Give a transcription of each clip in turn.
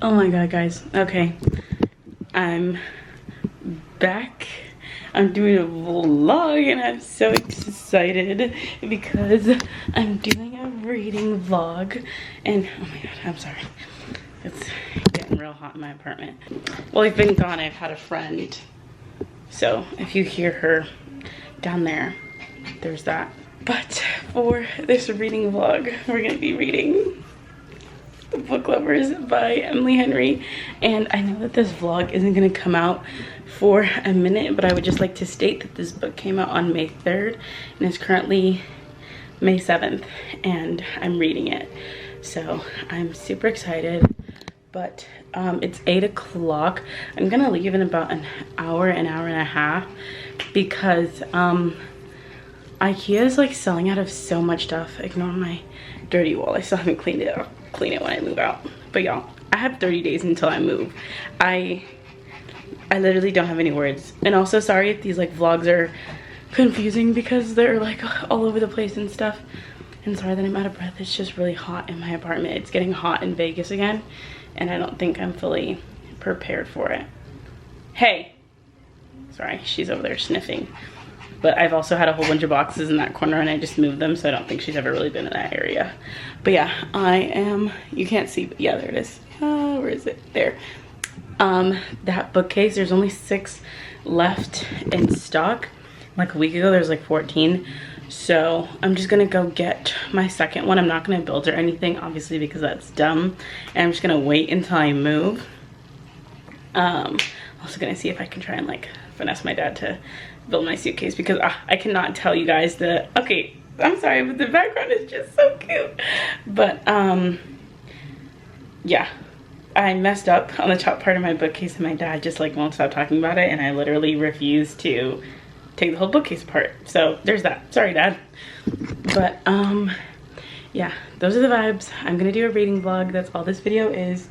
Oh my god, guys. Okay. I'm back. I'm doing a vlog and I'm so excited because I'm doing a reading vlog. And oh my god, I'm sorry. It's getting real hot in my apartment. Well, I've been gone. I've had a friend. So if you hear her down there, there's that. But for this reading vlog, we're gonna be reading The Book Lovers by Emily Henry. And I know that this vlog isn't gonna come out for a minute, but I would just like to state that this book came out on May 3rd and it's currently May 7th and I'm reading it. So I'm super excited, but it's 8 o'clock. I'm gonna leave in about an hour and a half because IKEA is like selling out of so much stuff. Ignore my dirty wall. I still haven't cleaned it up. Clean it when I move out. But y'all, I have 30 days until I move. I literally don't have any words. And also sorry if these like vlogs are confusing because they're like all over the place and stuff. And sorry that I'm out of breath. It's just really hot in my apartment. It's getting hot in Vegas again. And I don't think I'm fully prepared for it. Hey. Sorry, she's over there sniffing. But I've also had a whole bunch of boxes in that corner and I just moved them, so I don't think she's ever really been in that area. But yeah, I am, you can't see, but yeah, there it is. Where is it? There. That bookcase, there's only 6 left in stock. Like a week ago, there's like 14. So I'm just gonna go get my second one. I'm not gonna build or anything, obviously, because that's dumb. And I'm just gonna wait until I move. Also gonna see if I can try and like finesse my dad to build my suitcase because I cannot tell you guys the, okay, I'm sorry, but the background is just so cute. But yeah, I messed up on the top part of my bookcase and my dad just like won't stop talking about it and I literally refuse to take the whole bookcase apart. So there's that. Sorry, Dad. But yeah, those are the vibes. I'm gonna do a reading vlog. That's all this video is.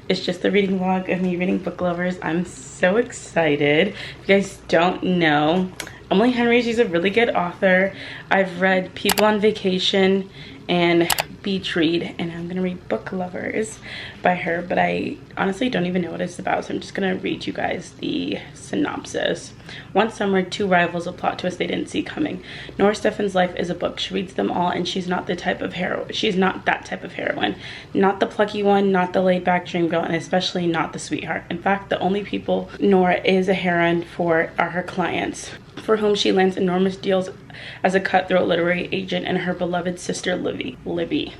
It's just the reading vlog of me reading Book Lovers. I'm so excited. If you guys don't know, Emily Henry, she's a really good author. I've read People on Vacation and Beach Read, and I'm gonna read Book Lovers by her, but I honestly don't even know what it's about, so I'm just gonna read you guys the synopsis. One summer, 2 rivals, a plot twist they didn't see coming. Nora Stephen's life is a book. She reads them all, and she's not the type of hero. She's not that type of heroine. Not the plucky one, not the laid-back dream girl, and especially not the sweetheart. In fact, the only people Nora is a heroine for are her clients, for whom she lands enormous deals as a cutthroat literary agent, and her beloved sister Libby,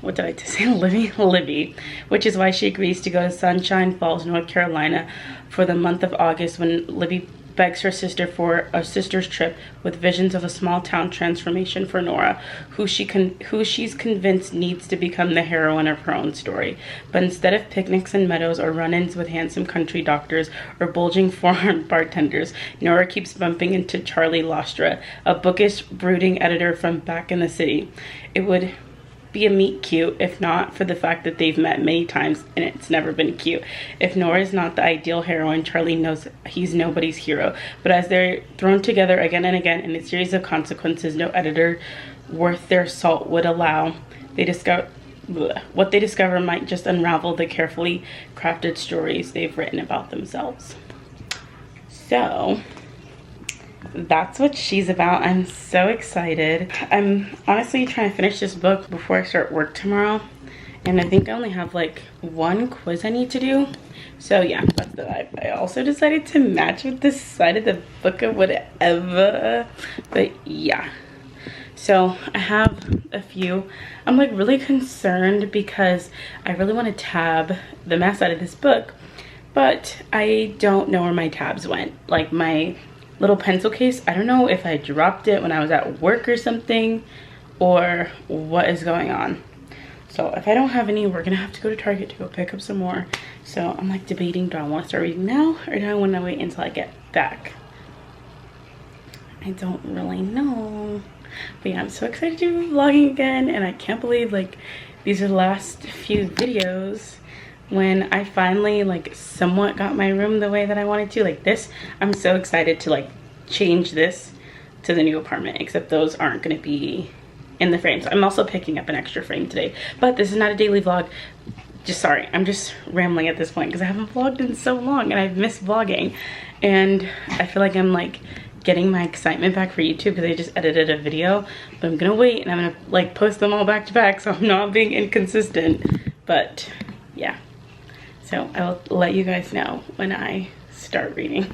what did I just say? Libby, which is why she agrees to go to Sunshine Falls, North Carolina for the month of August when Libby begs her sister for a sister's trip with visions of a small town transformation for Nora, who she's convinced needs to become the heroine of her own story. But instead of picnics and meadows or run-ins with handsome country doctors or bulging foreign bartenders, Nora keeps bumping into Charlie Lostra, a bookish, brooding editor from back in the city. It would be a meet cute if not for the fact that they've met many times and it's never been cute. If Nora is not the ideal heroine, Charlie knows he's nobody's hero. But as they're thrown together again and again in a series of consequences no editor worth their salt would allow, what they discover might just unravel the carefully crafted stories they've written about themselves. So that's what she's about. I'm so excited. I'm honestly trying to finish this book before I start work tomorrow, and I think I only have like 1 quiz I need to do. So yeah, that's the vibe. I also decided to match with this side of the book of whatever, but yeah. So I have a few. I'm like really concerned because I really want to tab the math side of this book, but I don't know where my tabs went. Like my little pencil case, I don't know if I dropped it when I was at work or something or what is going on. So if I don't have any, we're gonna have to go to Target to go pick up some more. So I'm like debating, do I want to start reading now or do I want to wait until I get back? I don't really know. But yeah, I'm so excited to be vlogging again, and I can't believe like these are the last few videos when I finally like somewhat got my room the way that I wanted to. Like this, I'm so excited to like change this to the new apartment, except those aren't going to be in the frame. So I'm also picking up an extra frame today, but this is not a daily vlog. just sorry, I'm just rambling at this point because I haven't vlogged in so long and I've missed vlogging, and I feel like I'm like getting my excitement back for YouTube because I just edited a video, but I'm gonna wait and I'm gonna like post them all back to back so I'm not being inconsistent. But yeah, so I'll let you guys know when I start reading.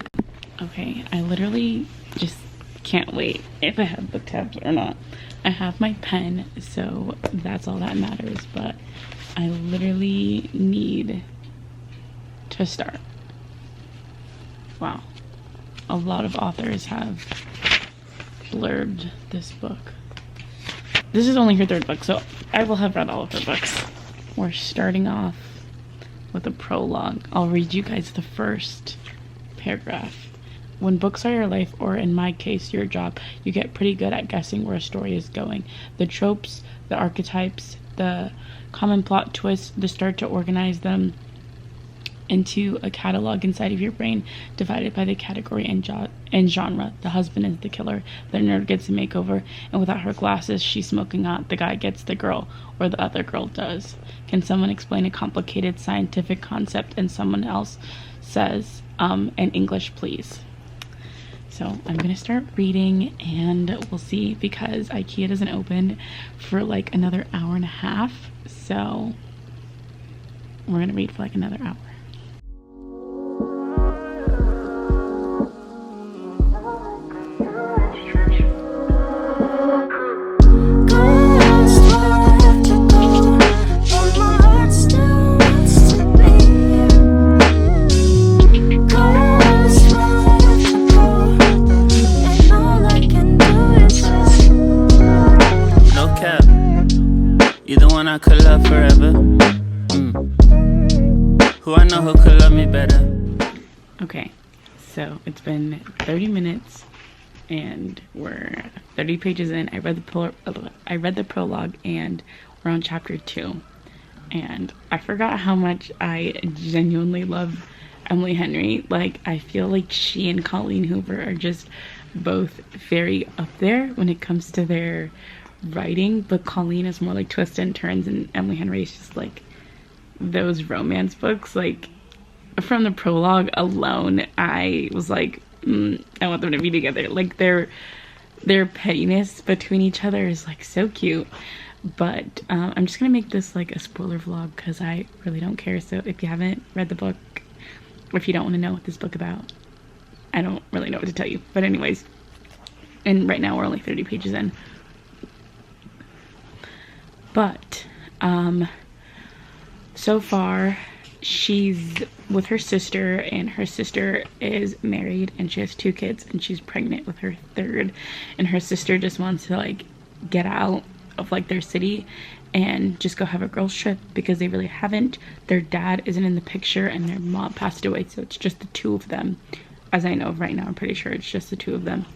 Okay, I literally just can't wait if I have book tabs or not. I have my pen, so that's all that matters, but I literally need to start. Wow. A lot of authors have blurbed this book. This is only her third book, so I will have read all of her books. We're starting off with a prologue. I'll read you guys the first paragraph. When books are your life, or in my case, your job, you get pretty good at guessing where a story is going. The tropes, the archetypes, the common plot twists, the start to organize them into a catalog inside of your brain, divided by the category and genre. The husband is the killer, the nerd gets a makeover, and without her glasses, she's smoking hot. The guy gets the girl, or the other girl does. Can someone explain a complicated scientific concept? And someone else says, in English, please. So I'm gonna start reading and we'll see, because IKEA doesn't open for like another hour and a half. So we're gonna read for like another hour. I could love forever. Who I know who could love me better. Okay, so it's been 30 minutes and we're 30 pages in. I read the prologue and we're on chapter 2. And I forgot how much I genuinely love Emily Henry. Like, I feel like she and Colleen Hoover are just both very up there when it comes to their writing, but Colleen is more like twists and turns, and Emily Henry is just like those romance books. Like, from the prologue alone, I was like, I want them to be together. Like, their pettiness between each other is like so cute. But I'm just gonna make this like a spoiler vlog because I really don't care. So if you haven't read the book, or if you don't want to know what this book about, I don't really know what to tell you. But anyways, and right now we're only 30 pages in. But so far she's with her sister, and her sister is married and she has 2 kids, and she's pregnant with her 3rd, and her sister just wants to like get out of like their city and just go have a girls trip, because they really haven't. Their dad isn't in the picture and their mom passed away, so it's just the 2 of them. As I know of right now, I'm pretty sure it's just the 2 of them.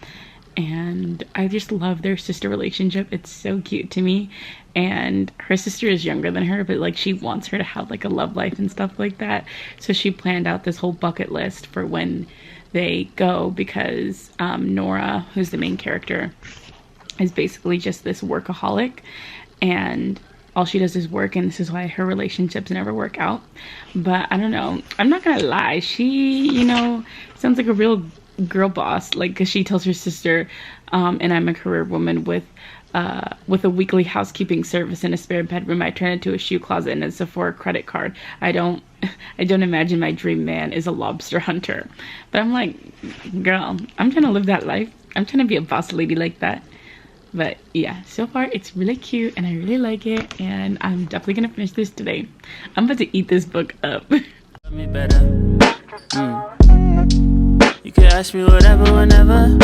And I just love their sister relationship. It's so cute to me. And her sister is younger than her, but like she wants her to have like a love life and stuff like that. So she planned out this whole bucket list for when they go, because Nora, who's the main character, is basically just this workaholic, and all she does is work, and this is why her relationships never work out. But I don't know, I'm not gonna lie, she, you know, sounds like a real girl boss, like, because she tells her sister, and I'm a career woman with a weekly housekeeping service and a spare bedroom. I turn into a shoe closet and a Sephora credit card. I don't imagine my dream man is a lobster hunter. But I'm like, girl, I'm trying to live that life. I'm trying to be a boss lady like that. But yeah, so far it's really cute and I really like it, and I'm definitely gonna finish this today. I'm about to eat this book up. Me better. You can ask me whatever, whenever.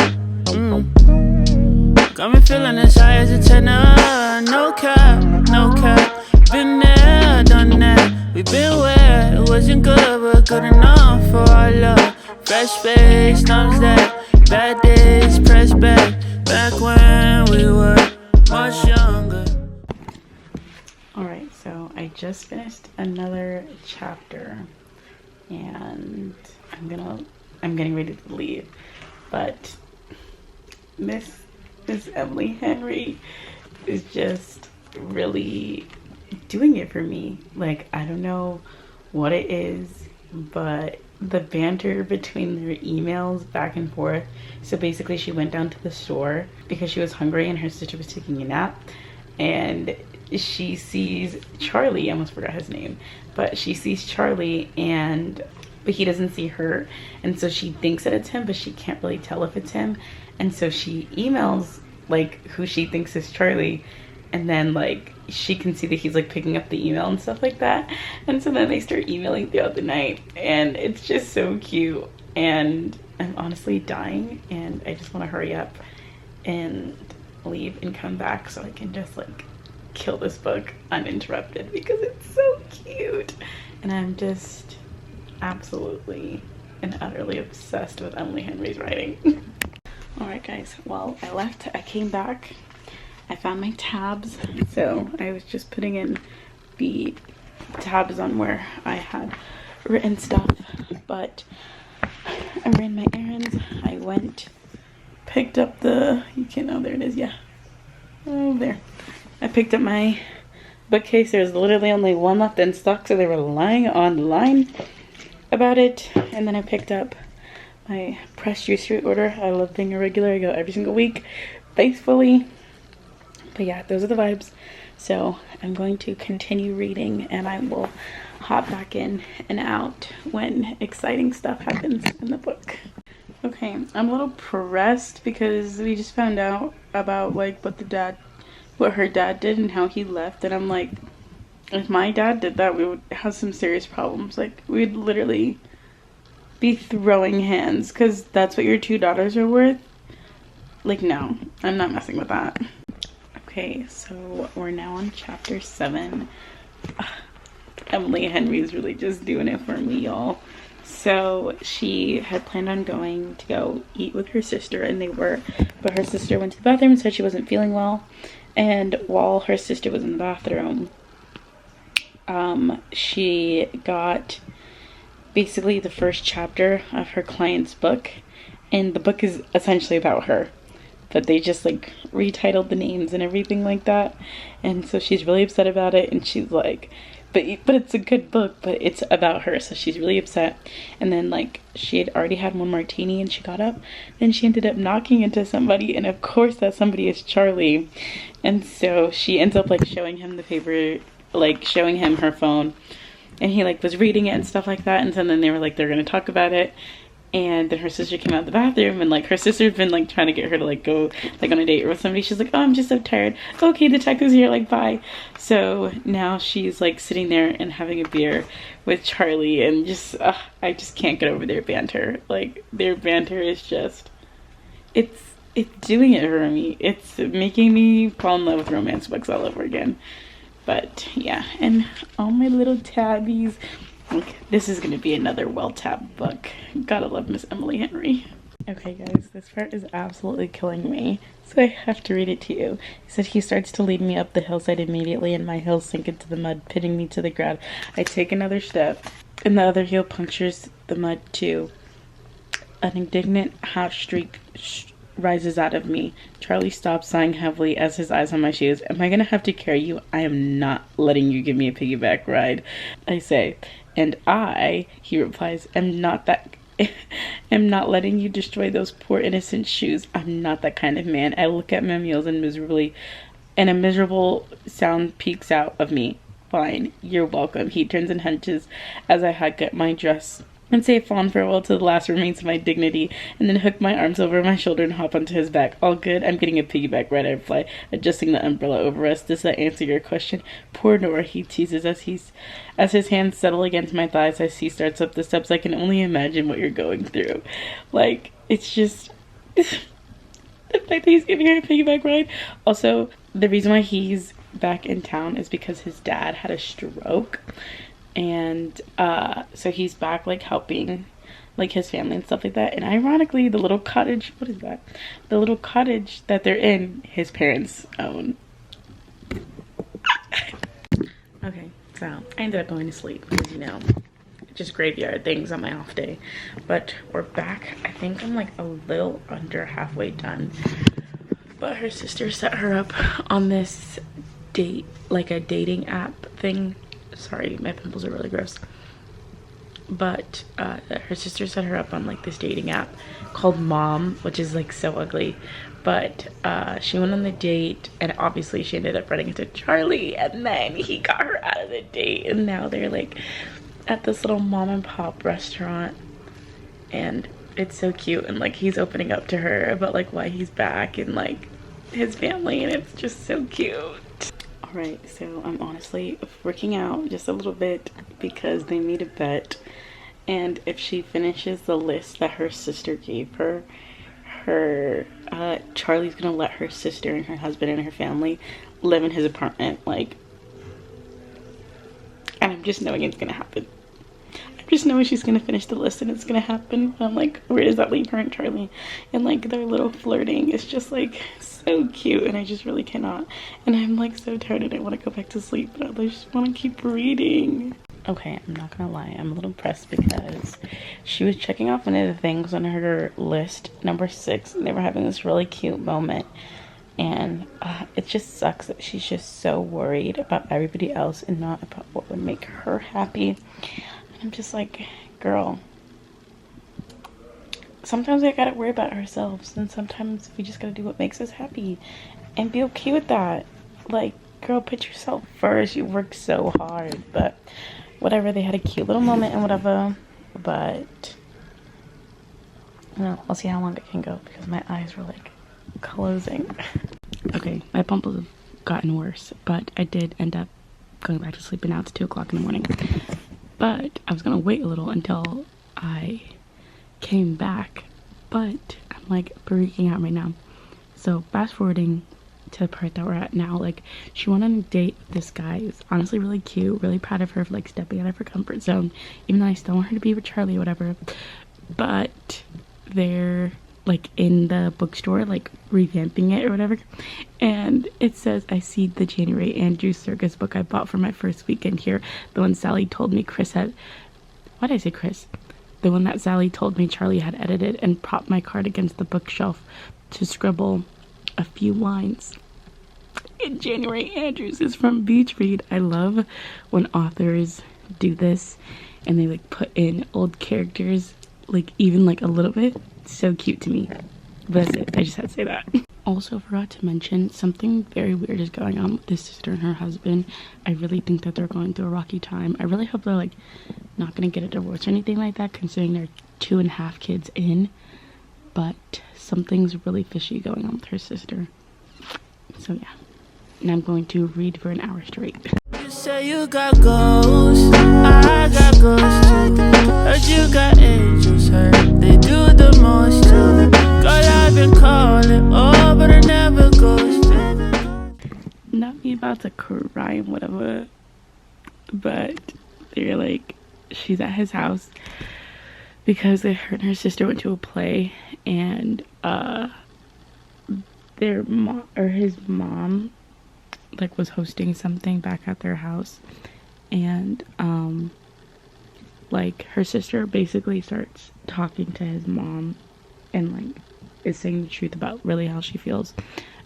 Got me feeling as high as a tenor. No cap, no cap. Been there, done that. We been where it wasn't good, but good enough for our love. Fresh space, thumbs that. Bad days, press back. Back when we were much younger. Alright, so I just finished another chapter and I'm getting ready to leave. But Miss Emily Henry is just really doing it for me. Like, I don't know what it is, but the banter between their emails back and forth. So basically she went down to the store because she was hungry and her sister was taking a nap, and she sees Charlie. I almost forgot his name, but she sees Charlie, but he doesn't see her, and so she thinks that it's him, but she can't really tell if it's him. And so she emails like who she thinks is Charlie, and then like she can see that he's like picking up the email and stuff like that. And so then they start emailing throughout the night, and it's just so cute. And I'm honestly dying, and I just want to hurry up and leave and come back so I can just like kill this book uninterrupted because it's so cute. And I'm just absolutely and utterly obsessed with Emily Henry's writing. All right, guys, well, I came back, I found my tabs, so I was just putting in the tabs on where I had written stuff, but I ran my errands. I went, picked up there it is, yeah, oh, there. I picked up my bookcase. There was literally only one left in stock, so they were lying online about it. And then I picked up my pressed juice reorder. I love being a regular. I go every single week faithfully. But yeah, those are the vibes. So I'm going to continue reading, and I will hop back in and out when exciting stuff happens in the book. Okay, I'm a little pressed because we just found out about like what her dad did and how he left, and I'm like, if my dad did that, we would have some serious problems. Like, we'd literally be throwing hands because that's what your 2 daughters are worth. Like, no, I'm not messing with that. Okay, so we're now on chapter 7. Emily Henry's really just doing it for me, y'all. So she had planned on going to go eat with her sister, and but her sister went to the bathroom and said she wasn't feeling well. And while her sister was in the bathroom, she got basically the first chapter of her client's book, and the book is essentially about her, but they just like retitled the names and everything like that. And so she's really upset about it, and she's like, but it's a good book, but it's about her, so she's really upset. And then like she had already had 1 martini and she got up, then she ended up knocking into somebody, and of course that somebody is Charlie. And so she ends up like showing him the paper, like showing him her phone, and he like was reading it and stuff like that. And so then they were like, they're gonna talk about it. And then her sister came out of the bathroom, and like her sister's been like trying to get her to like go like on a date with somebody. She's like, oh, I'm just so tired. Okay, detective's here, like bye. So now she's like sitting there and having a beer with Charlie, and just I just can't get over their banter. Like, their banter is just, it's doing it for me. It's making me fall in love with romance books all over again. But yeah, and all my little tabbies. Like, this is gonna be another well-tabbed book. Gotta love Miss Emily Henry. Okay guys, this part is absolutely killing me, so I have to read it to you. He said, he starts to lead me up the hillside immediately, and my heels sink into the mud, pitting me to the ground. I take another step, and the other heel punctures the mud too. An indignant half-shriek rises out of me. Charlie stops, sighing heavily as his eyes on my shoes. Am I gonna have to carry you? I am not letting you give me a piggyback ride, I say. And I, he replies, am not letting you destroy those poor innocent shoes. I'm not that kind of man. I look at my meals and a miserable sound peeks out of me. Fine, you're welcome. He turns and hunches as I hug at my dress and say fond farewell to the last remains of my dignity, and then hook my arms over my shoulder and hop onto his back. All good, I'm getting a piggyback ride, I reply, adjusting the umbrella over us. Does that answer your question? Poor Nora, he teases as his hands settle against my thighs as he starts up the steps. I can only imagine what you're going through. Like, it's just the fact that he's giving her a piggyback ride. Also, the reason why he's back in town is because his dad had a stroke. And so he's back like helping like his family and stuff like that. And ironically, the little cottage, what is that? The little cottage that they're in, his parents own. Okay, so I ended up going to sleep because, you know, just graveyard things on my off day. But we're back. I think I'm like a little under halfway done. But her sister set her up on this a dating app thing. Sorry, my pimples are really gross. But her sister set her up on like this dating app called Mom, which is like so ugly. But she went on the date, and obviously she ended up running into Charlie, and then he got her out of the date, and now they're like at this little mom and pop restaurant, and it's so cute. And like he's opening up to her about like why he's back and like his family, and it's just so cute. All right, so I'm honestly freaking out just a little bit because they made a bet, and if she finishes the list that her sister gave her, Charlie's gonna let her sister and her husband and her family live in his apartment. Like, and I'm just knowing it's gonna happen. I'm just knowing she's gonna finish the list and it's gonna happen. I'm like, where does that leave her and Charlie? And like their little flirting is just like so cute, and I just really cannot. And I'm like so tired and I want to go back to sleep, but I just want to keep reading. Okay, I'm not gonna lie, I'm a little pressed because she was checking off one of the things on her list, number 6, and they were having this really cute moment. And it just sucks that she's just so worried about everybody else and not about what would make her happy. And I'm just like, girl, sometimes we gotta worry about ourselves, and sometimes we just gotta do what makes us happy and be okay with that. Like, girl, put yourself first. You work so hard. But whatever, they had a cute little moment and whatever. But you know, I'll see how long it can go because my eyes were like closing. Okay, my pimples have gotten worse, but I did end up going back to sleep, and now it's 2 o'clock in the morning. But I was gonna wait a little until I came back, but I'm like freaking out right now. So fast forwarding to the part that we're at now, like she went on a date with this guy. It's honestly really cute, really proud of her for like stepping out of her comfort zone, even though I still want her to be with Charlie or whatever. But they're like in the bookstore, like revamping it or whatever, and it says, I see the January Andrews Circus book I bought for my first weekend here, the one Sally told me Chris had, why did I say Chris? The one that Sally told me Charlie had edited, and propped my card against the bookshelf to scribble a few lines. And January Andrews is from Beach Read. I love when authors do this and they like put in old characters, like even like a little bit. It's so cute to me. But that's it. I just had to say that. Also forgot to mention, something very weird is going on with this sister and her husband. I really think that they're going through a rocky time. I really hope they're like not gonna get a divorce or anything like that, considering they're 2.5 kids in. But something's really fishy going on with her sister. So yeah. And I'm going to read for an hour straight. You say you got ghosts, I got ghosts too. Heard you got angels, heard they do the most too. Girl, I've been calling, oh, but I never ghosted. Not me about to cry and whatever, but they're like, she's at his house because her and her sister went to a play, and his mom like was hosting something back at their house, and like her sister basically starts talking to his mom and like is saying the truth about really how she feels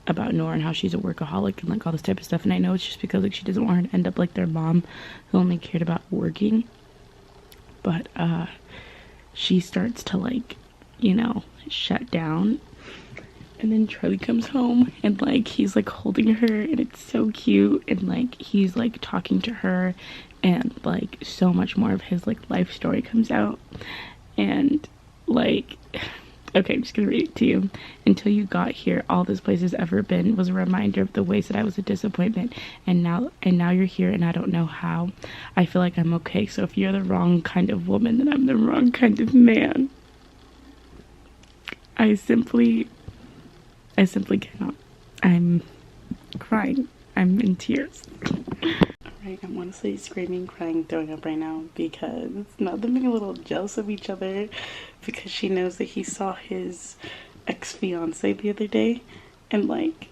about Nora and how she's a workaholic and like all this type of stuff. And I know it's just because like she doesn't want her to end up like their mom who only cared about working, but she starts to like, you know, shut down. And then Charlie comes home and like he's like holding her, and it's so cute, and like he's like talking to her, and like so much more of his like life story comes out. And like, okay, I'm just gonna read it to you. Until you got here, all this place has ever been was a reminder of the ways that I was a disappointment, and now you're here, and I don't know how. I feel like I'm okay, so if you're the wrong kind of woman, then I'm the wrong kind of man. I simply cannot. I'm crying. I'm in tears. Alright, I'm honestly screaming, crying, throwing up right now because now they're being a little jealous of each other because she knows that he saw his ex-fiance the other day, and like,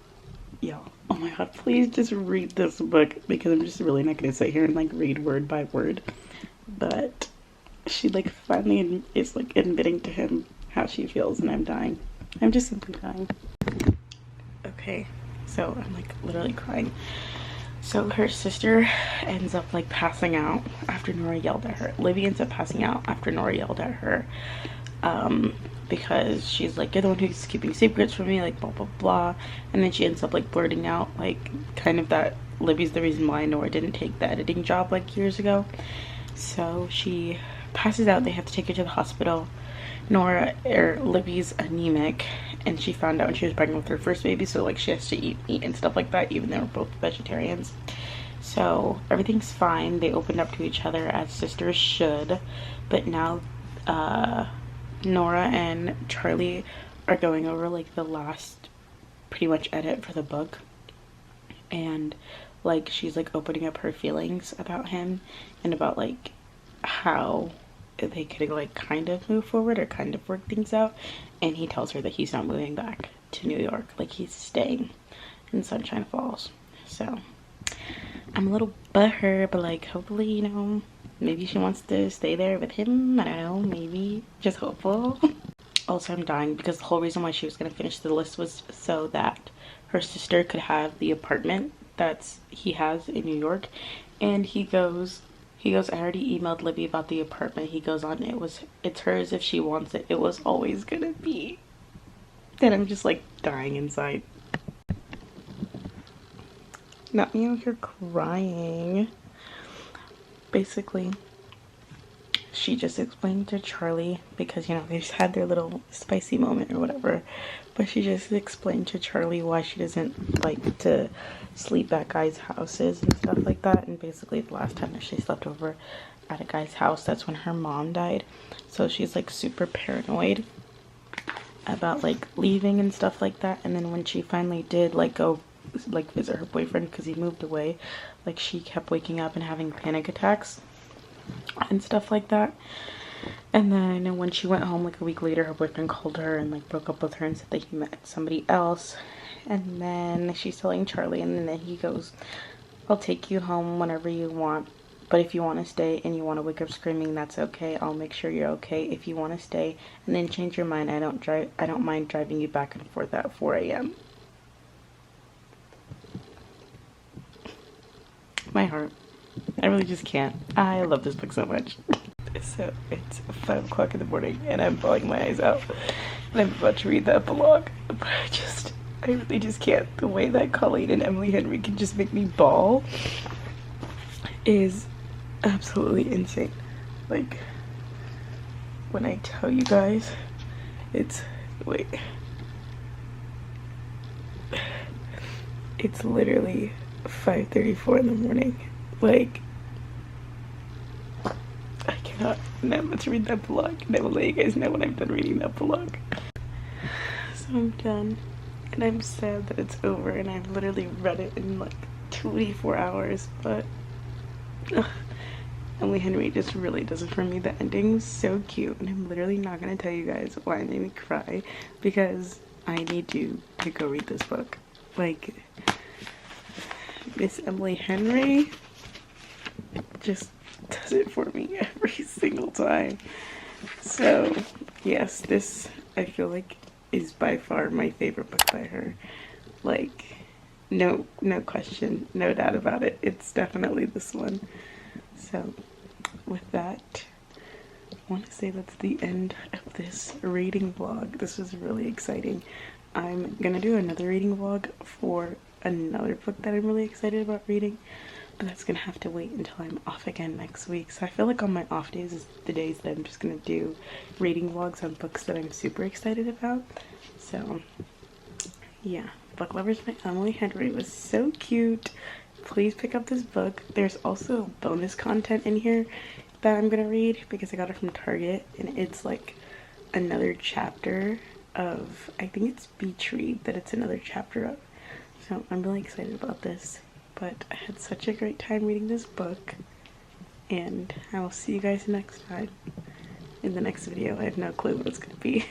yo, oh my god, please just read this book because I'm just really not gonna sit here and like read word by word. But she like finally is like admitting to him how she feels, and I'm dying. I'm just simply dying. Okay, so I'm like literally crying. So her sister ends up like passing out after Nora yelled at her. Libby ends up passing out after Nora yelled at her, because she's like, you're the one who's keeping secrets from me, like blah blah blah. And then she ends up like blurting out like kind of that Libby's the reason why Nora didn't take the editing job like years ago. So she passes out. They have to take her to the hospital. Libby's anemic, and she found out when she was pregnant with her first baby, so like she has to eat meat and stuff like that, even though we're both vegetarians. So everything's fine. They opened up to each other as sisters should, but now Nora and Charlie are going over like the last pretty much edit for the book, and like she's like opening up her feelings about him and about like how they could like kind of move forward or kind of work things out. And he tells her that he's not moving back to New York, like he's staying in Sunshine Falls. So I'm a little butthurt, but like hopefully, you know, maybe she wants to stay there with him. I don't know, maybe, just hopeful. Also, I'm dying because the whole reason why she was going to finish the list was so that her sister could have the apartment that's he has in New York. And he goes, I already emailed Libby about the apartment. He goes on, it's hers if she wants it. It was always gonna be. And I'm just like dying inside. Not me out here crying. Basically, she just explained to Charlie, because, you know, they've had their little spicy moment or whatever, but she just explained to Charlie why she doesn't like to sleep at guys' houses and stuff like that. And basically the last time that she slept over at a guy's house, that's when her mom died. So she's like super paranoid about like leaving and stuff like that. And then when she finally did like go like visit her boyfriend because he moved away, like she kept waking up and having panic attacks and stuff like that. And then when she went home like a week later, her boyfriend called her and like broke up with her and said that he met somebody else. And then she's telling Charlie, and then he goes, I'll take you home whenever you want, but if you want to stay and you want to wake up screaming, that's okay. I'll make sure you're okay. If you want to stay and then change your mind, I don't mind driving you back and forth at 4 a.m. My heart. I really just can't. I love this book so much. So it's 5 o'clock in the morning and I'm bawling my eyes out. And I'm about to read the epilogue. But I really just can't. The way that Colleen and Emily Henry can just make me bawl is absolutely insane. Like, when I tell you guys, it's literally 5:34 in the morning. Like, I cannot. And I'm about to read the epilogue, and I will let you guys know when I'm done reading the epilogue. So I'm done, and I'm sad that it's over, and I've literally read it in like 24 hours, but Emily Henry just really does it for me. The ending's so cute, and I'm literally not gonna tell you guys why it made me cry, because I need you to go read this book. Like, Miss Emily Henry just does it for me every single time. So yes, this I feel like is by far my favorite book by her. Like, no question, no doubt about it. It's definitely this one. So with that, I want to say that's the end of this reading vlog. This was really exciting. I'm gonna do another reading vlog for another book that I'm really excited about reading, but that's gonna have to wait until I'm off again next week. So I feel like on my off days is the days that I'm just gonna do reading vlogs on books that I'm super excited about. So yeah, Book Lovers by Emily Henry was so cute. Please pick up this book. There's also bonus content in here that I'm gonna read because I got it from Target, and it's like another chapter of, I think it's Beach Read that it's another chapter of. So I'm really excited about this, but I had such a great time reading this book, and I will see you guys next time in the next video. I have no clue what it's gonna be.